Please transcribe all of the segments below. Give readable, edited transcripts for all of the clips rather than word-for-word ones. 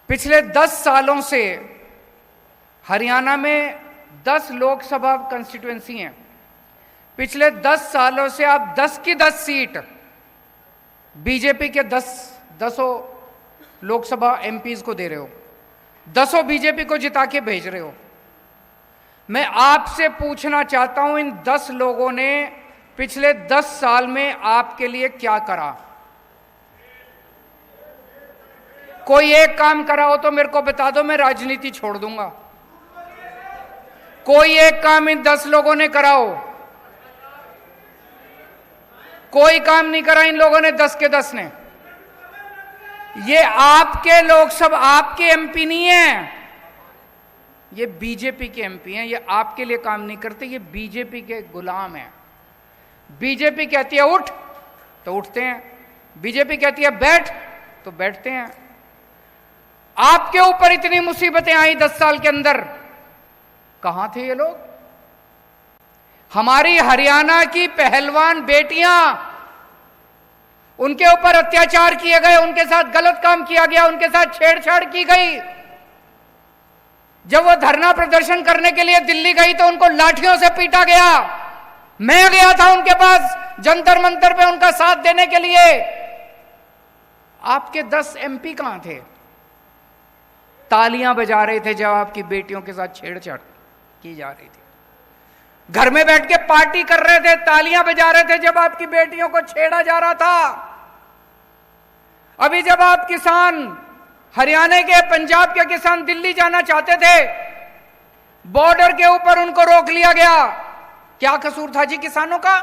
पिछले 10 सालों से हरियाणा में 10 लोकसभा कंस्टिट्यूएंसी हैं। पिछले 10 सालों से आप 10 की 10 सीट बीजेपी के 10 लोकसभा एमपीज को दे रहे हो, 10 बीजेपी को जिता के भेज रहे हो। मैं आपसे पूछना चाहता हूं, इन 10 लोगों ने पिछले 10 साल में आपके लिए क्या करा? कोई एक काम करा हो तो मेरे को बता दो, मैं राजनीति छोड़ दूंगा। कोई एक काम इन 10 लोगों ने करा हो? कोई काम नहीं करा इन लोगों ने, 10 के 10 ने। ये आपके लोकसभा, आपके एमपी नहीं है, ये बीजेपी के एमपी हैं। ये आपके लिए काम नहीं करते, ये बीजेपी के गुलाम हैं। बीजेपी कहती है उठ तो उठते हैं, बीजेपी कहती है बैठ तो बैठते हैं। आपके ऊपर इतनी मुसीबतें आई 10 साल के अंदर, कहां थे ये लोग? हमारी हरियाणा की पहलवान बेटियां, उनके ऊपर अत्याचार किए गए, उनके साथ गलत काम किया गया, उनके साथ छेड़छाड़ की गई। जब वो धरना प्रदर्शन करने के लिए दिल्ली गई तो उनको लाठियों से पीटा गया। मैं गया था उनके पास जंतर मंतर पे उनका साथ देने के लिए। आपके 10 एमपी कहां थे? तालियां बजा रहे थे जब आपकी बेटियों के साथ छेड़छाड़ की जा रही थी। घर में बैठ के पार्टी कर रहे थे, तालियां बजा रहे थे जब आपकी बेटियों को छेड़ा जा रहा था। अभी जब आप किसान, हरियाणा के, पंजाब के किसान दिल्ली जाना चाहते थे, बॉर्डर के ऊपर उनको रोक लिया गया। क्या कसूर था जी किसानों का?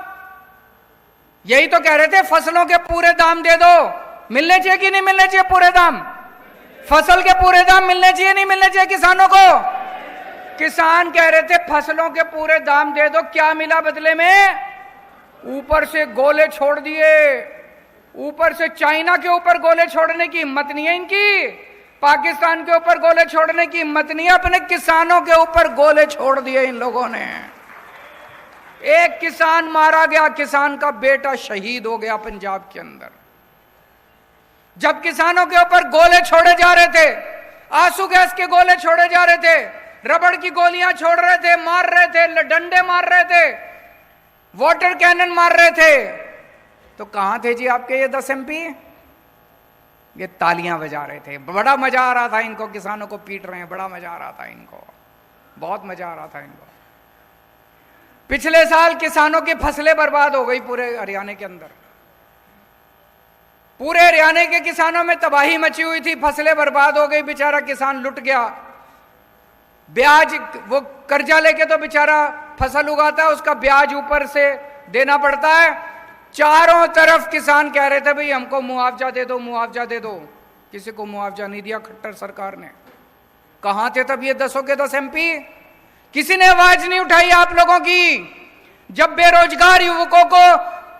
यही तो कह रहे थे फसलों के पूरे दाम दे दो। मिलने चाहिए कि नहीं मिलने चाहिए पूरे दाम? फसल के पूरे दाम मिलने चाहिए नहीं मिलने चाहिए किसानों को? किसान कह रहे थे फसलों के पूरे दाम दे दो। क्या मिला बदले में? ऊपर से गोले छोड़ दिए। ऊपर से चाइना के ऊपर गोले छोड़ने की हिम्मत नहीं है इनकी, पाकिस्तान के ऊपर गोले छोड़ने की हिम्मत नहीं है, अपने किसानों के ऊपर गोले छोड़ दिए इन लोगों ने। एक किसान मारा गया, किसान का बेटा शहीद हो गया पंजाब के अंदर। जब किसानों के ऊपर गोले छोड़े जा रहे थे, आंसू गैस के गोले छोड़े जा रहे थे, रबड़ की गोलियां छोड़ रहे थे, मार रहे थे, डंडे मार रहे थे, वाटर कैनन मार रहे थे, तो कहां थे जी आपके ये 10 एमपी? ये तालियां बजा रहे थे। बड़ा मजा आ रहा था इनको, किसानों को पीट रहे हैं, बड़ा मजा आ रहा था इनको, बहुत मजा आ रहा था इनको। पिछले साल किसानों की फसलें बर्बाद हो गई पूरे हरियाणा के अंदर। पूरे हरियाणा के किसानों में तबाही मची हुई थी, फसलें बर्बाद हो गई, बेचारा किसान लुट गया। ब्याज, वो कर्जा लेके तो बेचारा फसल उगाता है, उसका ब्याज ऊपर से देना पड़ता है। चारों तरफ किसान कह रहे थे भाई हमको मुआवजा दे दो, मुआवजा दे दो। किसी को मुआवजा नहीं दिया खट्टर सरकार ने। कहां थे तब ये 10 के 10 एमपी? किसी ने आवाज नहीं उठाई आप लोगों की। जब बेरोजगार युवकों को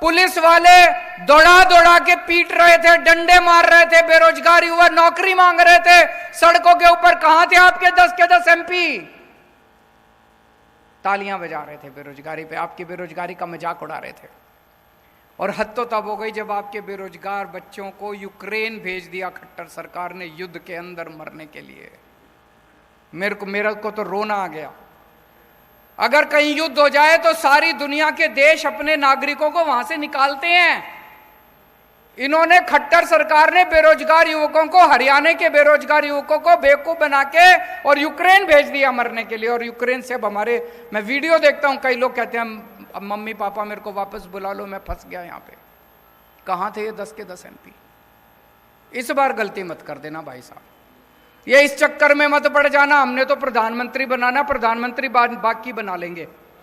पुलिस वाले दौड़ा दौड़ा के पीट रहे थे, डंडे मार रहे थे, बेरोजगार युवा नौकरी मांग रहे थे सड़कों के ऊपर, कहां थे आपके 10 के 10 एमपी? तालियां बजा रहे थे बेरोजगारी पे, आपकी बेरोजगारी का मजाक उड़ा रहे थे। और हद तो तब हो गई जब आपके बेरोजगार बच्चों को यूक्रेन भेज दिया खट्टर सरकार ने युद्ध के अंदर मरने के लिए। मेरे को तो रोना आ गया। अगर कहीं युद्ध हो जाए तो सारी दुनिया के देश अपने नागरिकों को वहां से निकालते हैं। इन्होंने, खट्टर सरकार ने बेरोजगार युवकों को, हरियाणा के बेरोजगार युवकों को बेवकूफ बना के और यूक्रेन भेज दिया मरने के लिए। और यूक्रेन से अब हमारे, मैं वीडियो देखता हूं, कई लोग कहते हैं अब मम्मी पापा मेरे को वापस बुला लो, मैं फंस गया यहां पे। कहां थे ये 10 के 10 एमपी? इस बार गलती मत कर देना भाई साहब, ये इस चक्कर में मत पड़ जाना हमने तो प्रधानमंत्री बनाना, प्रधानमंत्री बाकी बना लेंगे।